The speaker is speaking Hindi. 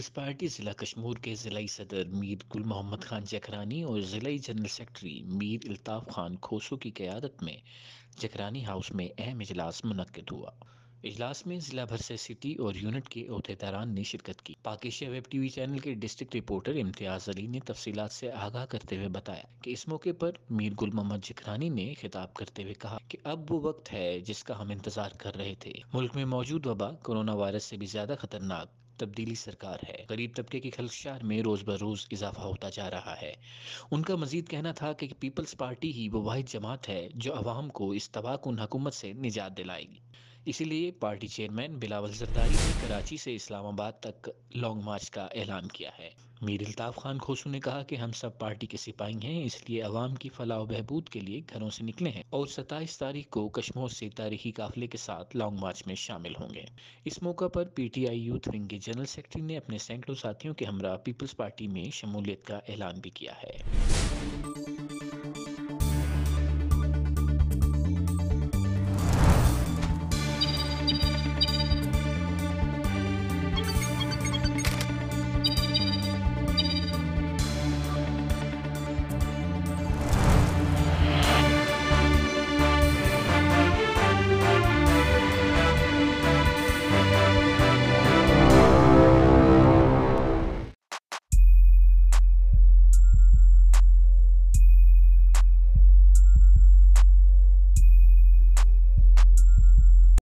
पीपल्स पार्टी जिला कशमूर के जिलाई सदर मीर गुल मोहम्मद खान जकरानी और जिलाई जनरल सेक्रेटरी मीर इल्ताफ खान खोसो की क़यादत में जकरानी हाउस में अहम इजलास मुनक्किद हुआ। इजलास में जिला भर से सिटी और यूनिट के अहदेदारान ने शिरकत की। पाकिस्तान वेब टीवी चैनल के डिस्ट्रिक्ट रिपोर्टर इम्तियाज अली ने तफसीलात से आगाह करते हुए बताया कि इस मौके पर मीर गुल मोहम्मद जकरानी ने खिताब करते हुए कहा कि अब वो वक्त है जिसका हम इंतजार कर रहे थे। मुल्क में मौजूद वबा कोरोना वायरस से भी ज्यादा खतरनाक तब्दीली सरकार है। गरीब तबके की खलशार में रोज बरोज इजाफा होता जा रहा है। उनका मजीद कहना था कि पीपल्स पार्टी ही वो वाहिद जमात है जो अवाम को इस तबाहकुन हुकूमत से निजात दिलाएगी। इसीलिए पार्टी चेयरमैन बिलावल जरदारी ने कराची से इस्लामाबाद तक लॉन्ग मार्च का ऐलान किया है। मीर इल्ताफ खान खोसू ने कहा कि हम सब पार्टी के सिपाही हैं, इसलिए अवाम की फलाह बहबूद के लिए घरों से निकले हैं और 27 तारीख को कशमोर से तारीखी काफिले के साथ लॉन्ग मार्च में शामिल होंगे। इस मौका पर पीटीआई यूथ विंग के जनरल सेक्रेटरी ने अपने सैकड़ों साथियों के हमरा पीपल्स पार्टी में शमूलियत का ऐलान भी किया है।